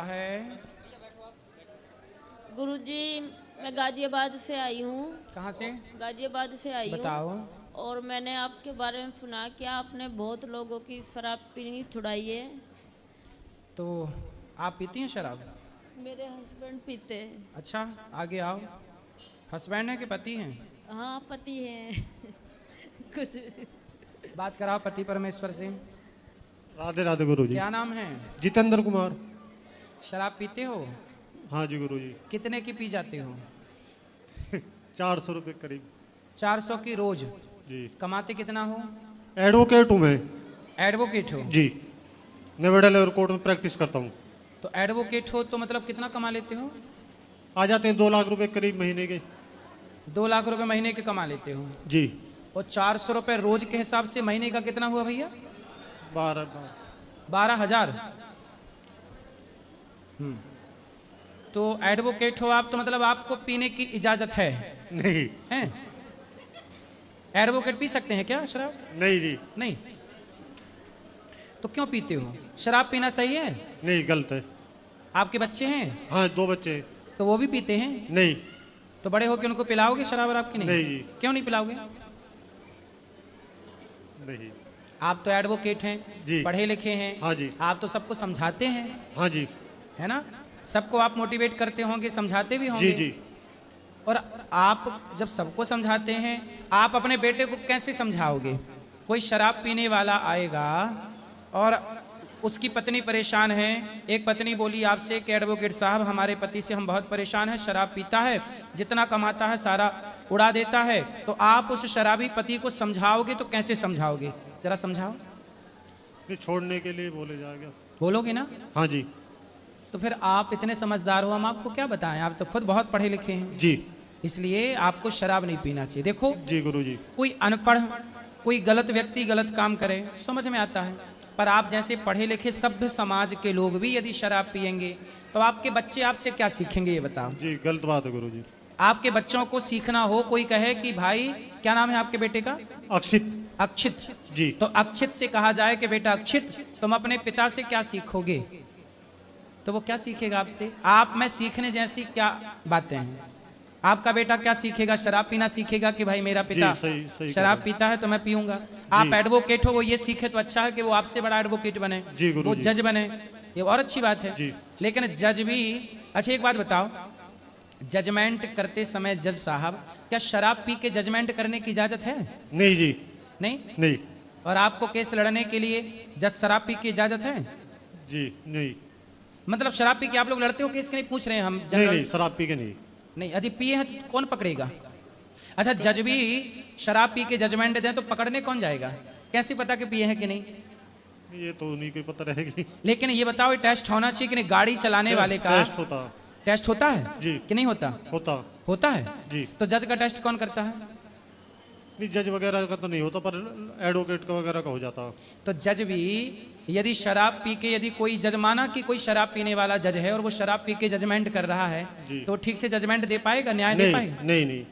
है? गुरुजी, मैं गाजियाबाद से आई हूँ। कहाँ से? गाजियाबाद से आई हूँ। बताओ। और मैंने आपके बारे में सुना कि आपने बहुत लोगों की शराब पीनी छुड़ाई है। तो आप पीती हैं शराब? मेरे हस्बैंड पीते हैं। अच्छा, आगे आओ। हस्बैंड है कि पति हैं? हाँ, पति हैं। कुछ बात कराओ पति परमेश्वर से। राधे राधे गुरुजी। क्या नाम है? जितेंद्र कुमार। शराब पीते हो? हाँ जी गुरुजी। कितने की पी जाते हो? 400 रुपये करीब। 400 की रोज? जी। कमाते कितना हो? एडवोकेट हूँ मैं। एडवोकेट हो? जी, नोएडा लेवल कोर्ट में प्रैक्टिस करता हूँ। तो एडवोकेट हो तो मतलब कितना कमा लेते हो? आ जाते हैं 2 लाख रुपए करीब महीने के। 2 लाख रुपए महीने के कमा लेते हो? जी। और 400 रुपए रोज के हिसाब से महीने का कितना हुआ भैया? 12,000। तो एडवोकेट हो आप, तो मतलब आपको पीने की इजाजत है? नहीं हैं? एडवोकेट पी सकते हैं क्या शराब? नहीं जी। नहीं। तो क्यों पीते हो? शराब पीना सही है? नहीं, गलत है। आपके बच्चे हैं? हाँ, 2 बच्चे हैं। तो वो भी पीते हैं? नहीं। तो बड़े होके उनको पिलाओगे शराब और आपकी नहीं? नहीं जी। क्यों नहीं पिलाओगे? नहीं। आप तो एडवोकेट हैं जी। पढ़े लिखे हैं। हाँ जी। आप तो सबको समझाते हैं, हाँ जी। है ना? सबको आप मोटिवेट करते होंगे, समझाते भी होंगे। जी जी। और आप जब सबको समझाते हैं, आप अपने बेटे को कैसे समझाओगे? कोई शराब पीने वाला आएगा और उसकी पत्नी परेशान है। एक पत्नी बोली आपसे कि एडवोकेट साहब, हमारे पति से हम बहुत परेशान हैं, शराब पीता है, जितना कमाता है सारा उड़ा देता है। तो आप उस शराबी पति को समझाओगे तो कैसे समझाओगे? जरा समझाओ। नहीं, छोड़ने के लिए बोले जाएगा। बोलोगे ना? हाँ जी। तो फिर आप इतने समझदार हो, हम आपको क्या बताएं? आप तो खुद बहुत पढ़े लिखे हैं। जी। इसलिए आपको शराब नहीं पीना चाहिए। देखो, जी गुरुजी। कोई अनपढ़, कोई गलत व्यक्ति गलत काम करे समझ में आता है, पर आप जैसे पढ़े लिखे सभ्य समाज के लोग भी यदि शराब पिएंगे तो आपके बच्चे आपसे क्या सीखेंगे? ये बताओ। जी, गलत बात है गुरुजी। आपके बच्चों को सीखना हो, कोई कहे कि भाई, क्या नाम है आपके बेटे का? अक्षित। अक्षित। जी। तो अक्षित से कहा जाए कि बेटा अक्षित, तुम अपने पिता से क्या सीखोगे? तो वो क्या सीखेगा आपसे? आप में सीखने जैसी क्या बातें हैं? आपका बेटा क्या सीखेगा? शराब पीना सीखेगा कि भाई मेरा पिता सही शराब पीता है तो मैं पीऊंगा। आप एडवोकेट हो, वो ये सीखे तो अच्छा है कि वो आपसे बड़ा एडवोकेट बने, जी वो गुरुजी। जज बने, ये और अच्छी बात है। जी। लेकिन जज भी, अच्छा एक बात बताओ, जजमेंट करते समय जज साहब, क्या शराब पी के जजमेंट करने की इजाजत है? नहीं जी। नहीं। नहीं और आपको केस लड़ने के लिए जज शराब पी की इजाजत है? जी। नहीं मतलब शराब पी के आप लोग लड़ते हो केस के? नहीं पूछ रहे हैं हम। नहीं। नहीं, शराब पी के नहीं। नहीं, यदि पिए हैं तो कौन पकड़ेगा? अच्छा, जज भी शराब पी के जजमेंट दें तो पकड़ने कौन जाएगा? कैसे पता कि पिए हैं कि नहीं? ये तो उन्हीं को पता रहेगी। लेकिन ये बताओ, ये टेस्ट होना चाहिए कि नहीं? गाड़ी चलाने वाले का टेस्ट होता। टेस्ट होता है जी। कि नहीं होता? होता। होता है जी। तो जज का टेस्ट कौन करता है? नहीं, जज वगैरह का तो नहीं होता, पर एडवोकेट का वगैरह का हो जाता। तो जज भी यदि शराब पी के, यदि कोई जज माना कि कोई शराब पीने वाला जज है और वो शराब पी के जजमेंट कर रहा है, तो ठीक से जजमेंट दे पाएगा, न्याय दे पाएगा? नहीं नहीं।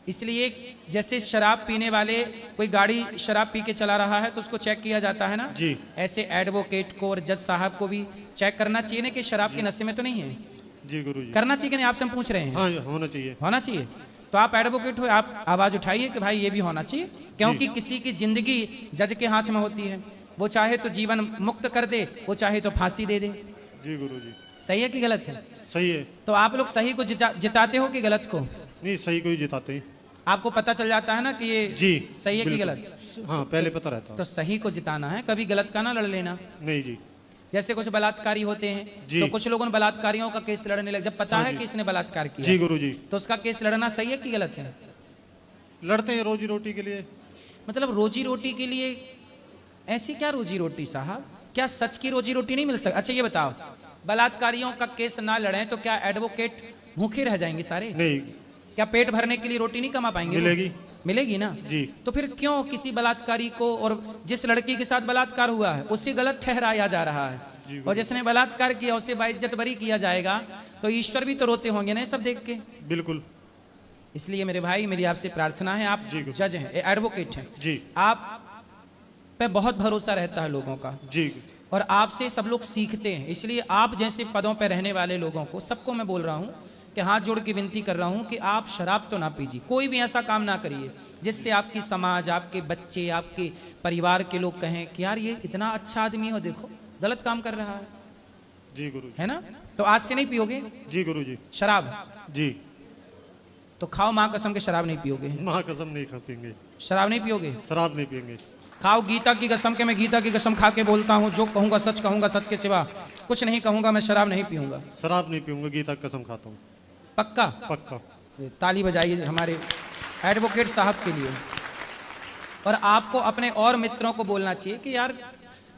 इसलिए जैसे शराब पीने वाले, कोई गाड़ी शराब पी के चला रहा है तो उसको चेक किया जाता है ना जी। ऐसे एडवोकेट को और जज साहब को भी चेक करना चाहिए ना कि शराब के नशे में तो नहीं है? जी गुरुजी। करना चाहिए कि नहीं? आपसे हम पूछ रहे हैं। हाँ, होना चाहिए। होना चाहिए। तो आप एडवोकेट हो, आप आवाज उठाइए कि भाई ये भी होना चाहिए, क्योंकि किसी की जिंदगी जज के हाथ में होती है। वो चाहे तो जीवन मुक्त कर दे, वो चाहे तो फांसी दे दे। जी गुरुजी। सही है कि गलत है? सही है। तो आप लोग सही को जिताते हो कि गलत को? नहीं, सही को ही जिताते हैं। आपको पता चल जाता है ना कि ये जी सही है कि बिल्कुल। गलत? हाँ, पहले पता रहता। तो सही को जिताना है, कभी गलत का ना लड़ लेना। नहीं जी। जैसे कुछ बलात्कारी होते हैं तो कुछ लोग उन बलात्कारियों का केस लड़ने लगे, जब पता है कि इसने बलात्कार किया। जी गुरुजी। तो उसका केस लड़ना सही है कि गलत है? लड़ते हैं रोजी रोटी के लिए। मतलब रोजी रोटी के लिए? ऐसी क्या रोजी रोटी साहब? क्या सच की रोजी रोटी नहीं मिल सकती? अच्छा ये बताओ, बलात्कारियों का केस ना लड़ें तो क्या एडवोकेट भूखे रह जाएंगे सारे? नहीं। क्या पेट भरने के लिए रोटी नहीं कमा पाएंगे? मिलेगी। मिलेगी ना जी। तो फिर क्यों किसी बलात्कारी को और जिस लड़की के साथ बलात्कार हुआ है उसे गलत ठहराया जा रहा है, और जिसने बलात्कार किया उसे बाइज्जत बरी किया जाएगा? तो ईश्वर भी तो रोते होंगे ना सब देख के। बिल्कुल। इसलिए मेरे भाई, मेरी आपसे प्रार्थना है, आप जज हैं, एडवोकेट हैं, जी। आप पे बहुत भरोसा रहता है लोगों का। जी। और आपसे सब लोग सीखते हैं। इसलिए आप जैसे पदों पर रहने वाले लोगों को, सबको मैं बोल रहा हूँ कि हाथ जोड़ के विनती कर रहा हूँ कि आप शराब तो ना पीजिए, कोई भी ऐसा काम ना करिए जिससे आपकी समाज, आपके बच्चे, आपके परिवार के लोग कहें कि यार ये इतना अच्छा आदमी हो, देखो गलत काम कर रहा है। जी गुरुजी। है ना? तो आज से नहीं पियोगे जी गुरुजी। शराब? जी। तो खाओ माँ कसम के शराब नहीं पियोगे। माँ कसम नहीं खा पियेंगे। शराब नहीं पियोगे? शराब नहीं पियेंगे। खाओ गीता की कसम के, मैं गीता की कसम खा के बोलता हूँ, जो कहूँगा सच कहूँगा, सच के सिवा कुछ नहीं कहूँगा, मैं शराब नहीं पीऊँगा। शराब नहीं पीऊंगा, गीता की कसम खाता हूँ। पक्का? पक्का। ताली बजाइए हमारे एडवोकेट साहब के लिए। और आपको अपने और मित्रों को बोलना चाहिए कि यार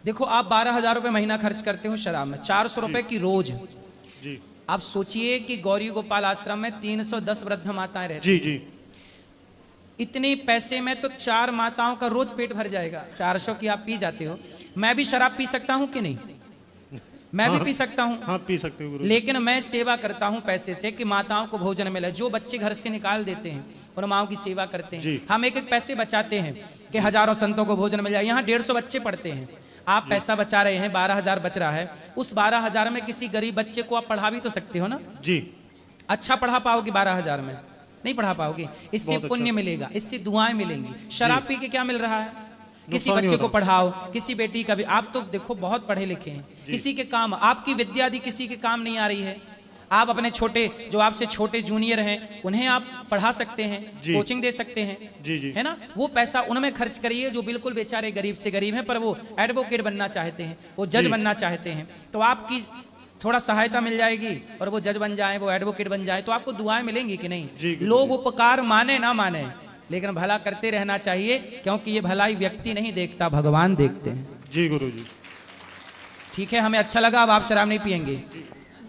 देखो, आप 12,000 रुपये महीना खर्च करते हो शराब में, 400 रुपये की रोज। जी। आप सोचिए कि गौरी गोपाल आश्रम में 310 वृद्ध माताएं रहती। जी जी। इतने पैसे में तो 4 माताओं का रोज पेट भर जाएगा। 400 की आप पी जाते हो। मैं भी शराब पी सकता हूँ कि नहीं? मैं भी पी सकता हूँ। हाँ पी सकते हो गुरु। लेकिन मैं सेवा करता हूँ पैसे से कि माताओं को भोजन मिले। जो बच्चे घर से निकाल देते हैं उन माओं की सेवा करते हैं। हम एक एक पैसे बचाते हैं कि हजारों संतों को भोजन मिल जाए। यहाँ 150 बच्चे पढ़ते हैं, आप पैसा बचा रहे हैं, 12,000 बच रहा है। उस 12,000 में किसी गरीब बच्चे को आप पढ़ा भी तो सकते हो ना? जी। अच्छा पढ़ा पाओगे? 12,000 में नहीं पढ़ा पाओगे। इससे पुण्य मिलेगा, इससे दुआएं मिलेंगी। शराब पी के क्या मिल रहा है? किसी बच्चे को पढ़ाओ, किसी बेटी का भी। आप तो देखो बहुत पढ़े लिखे हैं, किसी के काम, आपकी विद्या आदि किसी के काम नहीं आ रही है। आप अपने छोटे, जो आपसे छोटे जूनियर हैं, उन्हें आप पढ़ा सकते हैं, कोचिंग दे सकते हैं। जी जी। है ना? वो पैसा उनमें खर्च करिए जो बिल्कुल बेचारे गरीब से गरीब हैं, पर वो एडवोकेट बनना चाहते हैं, वो जज बनना चाहते हैं। तो आपकी थोड़ा सहायता मिल जाएगी और वो जज बन जाए, वो एडवोकेट बन जाए, तो आपको दुआएं मिलेंगी कि नहीं? लोग उपकार माने ना माने, लेकिन भला करते रहना चाहिए, क्योंकि ये भलाई व्यक्ति नहीं देखता, भगवान देखते हैं। जी गुरुजी। ठीक है, हमें अच्छा लगा। अब आप शराब नहीं पियेंगे?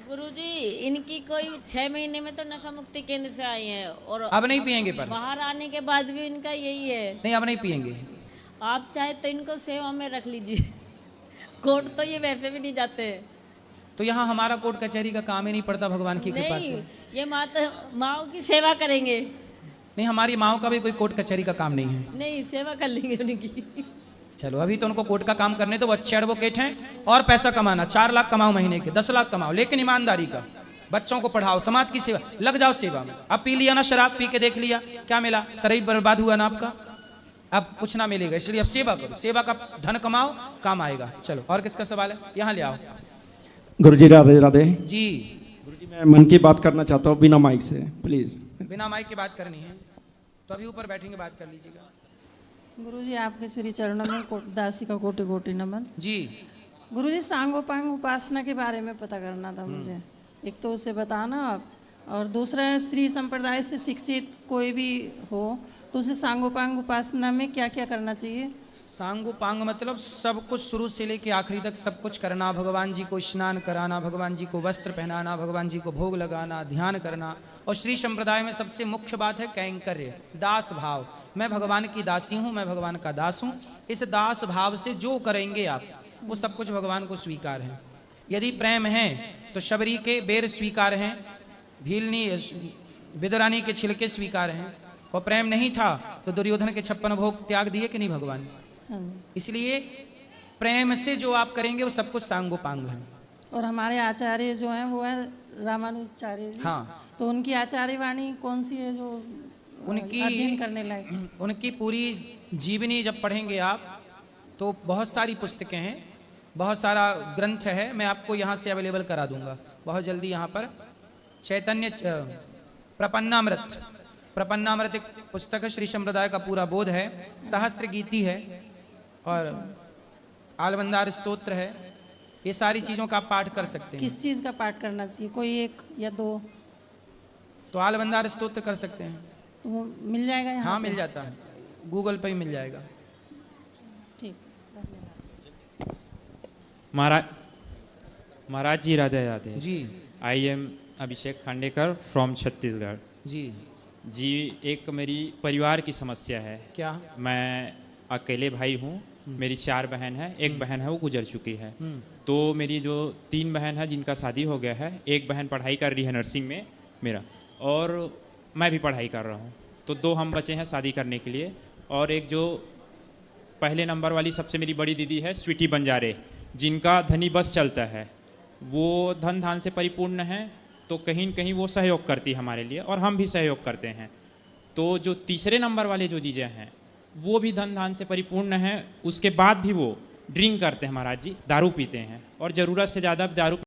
गुरुजी, इनकी कोई 6 महीने में तो नशा मुक्ति केंद्र से आई है और अब नहीं पियेंगे? पर बाहर आने के बाद भी इनका यही है। नहीं, अब नहीं पियेंगे। आप चाहे तो इनको सेवा में रख लीजिए। कोर्ट तो ये वैसे भी नहीं जाते। तो यहाँ हमारा कोर्ट कचहरी का काम ही नहीं पड़ता भगवान की कृपा से। नहीं, ये माओ की सेवा करेंगे। नहीं, हमारी माओ का भी कोई कोर्ट कचहरी का काम नहीं है। नहीं, सेवा कर लेंगे उनकी। चलो, अभी तो उनको कोर्ट का काम करने तो वो अच्छे एडवोकेट हैं। और पैसा कमाना, 4 लाख कमाओ महीने के, 10 लाख कमाओ, लेकिन ईमानदारी का। बच्चों को पढ़ाओ, समाज की सेवा, लग जाओ सेवा में। अब पी लिया ना शराब, पी के देख लिया, क्या मिला? शरीर बर्बाद हुआ ना आपका, अब कुछ ना मिलेगा। इसलिए अब सेवा करो, सेवा का धन कमाओ, काम आएगा। चलो, और किसका सवाल है? यहाँ ले आओ। गुरुजी राधे राधे जी। गुरुजी, मैं मन की बात करना चाहता हूँ बिना माइक से, प्लीज। बिना माइक की बात करनी है तो अभी ऊपर बैठेंगे, बात कर लीजिएगा। गुरुजी, आपके श्री चरणों में दासी का कोटि कोटि नमन। जी। गुरुजी, सांगोपांग उपासना के बारे में पता करना था मुझे। एक तो उसे बताना आप, और दूसरा श्री संप्रदाय से शिक्षित कोई भी हो तो उसे सांगोपांग उपासना में क्या क्या करना चाहिए? सांगोपांग मतलब सब कुछ शुरू से लेके आखिरी तक सब कुछ करना। भगवान जी को स्नान कराना, भगवान जी को वस्त्र पहनाना, भगवान जी को भोग लगाना, ध्यान करना। और श्री संप्रदाय में सबसे मुख्य बात है कैंकर्य, दास भाव। मैं भगवान की दासी हूँ, मैं भगवान का दास हूँ। इस दास भाव से जो करेंगे आप, वो सब कुछ भगवान को स्वीकार है। यदि प्रेम है तो शबरी के बेर स्वीकार हैं, भीलनी विदुरानी के छिलके स्वीकार हैं। और प्रेम नहीं था तो दुर्योधन के 56 भोग त्याग दिए कि नहीं भगवान? इसलिए प्रेम से जो आप करेंगे वो सब कुछ सांगोपांग है। और हमारे आचार्य जो हैं वो है रामानुजाचार्य जी। हाँ। तो उनकी आचार्य वाणी कौन सी है जो उनकी अध्ययन करने लायक? उनकी पूरी जीवनी जब पढ़ेंगे आप तो बहुत सारी पुस्तकें हैं, बहुत सारा ग्रंथ है। मैं आपको यहाँ से अवेलेबल करा दूंगा बहुत जल्दी। यहाँ पर चैतन्य प्रपन्नामृत, प्रपन्नामृत एक पुस्तक है, श्री संप्रदाय का पूरा बोध है। सहस्त्र गीति है और आलवंदार स्तोत्र है। ये सारी चीज़ों का आप पाठ कर सकते हैं। किस चीज़ का पाठ करना चाहिए? कोई एक या दो? तो आलवंदार स्तोत्र कर सकते हैं। तो वो मिल जाएगा यहाँ? हाँ, पे? मिल जाता है, गूगल पे ही मिल जाएगा। ठीक, धन्यवाद। महाराज जी Radhe Radhe ji. I am Abhishek Khandekar from Chhattisgarh. जी। जी, एक मेरी परिवार की समस्या है। क्या? मैं अकेले भाई हूँ, मेरी 4 बहन है, एक बहन है वो गुजर चुकी है। तो मेरी जो 3 बहन है जिनका शादी हो गया है, एक बहन पढ़ाई कर रही है नर्सिंग में मेरा, और मैं भी पढ़ाई कर रहा हूँ। तो 2 हम बचे हैं शादी करने के लिए। और एक जो पहले नंबर वाली सबसे मेरी बड़ी दीदी है स्वीटी बंजारे, जिनका धनी बस चलता है, वो धन धान से परिपूर्ण है, तो कहीं न कहीं वो सहयोग करती है हमारे लिए और हम भी सहयोग करते हैं। तो जो तीसरे नंबर वाले जो जीजा हैं वो भी धन धान से परिपूर्ण हैं, उसके बाद भी वो ड्रिंक करते हैं महाराज जी, दारू पीते हैं और ज़रूरत से ज़्यादा दारू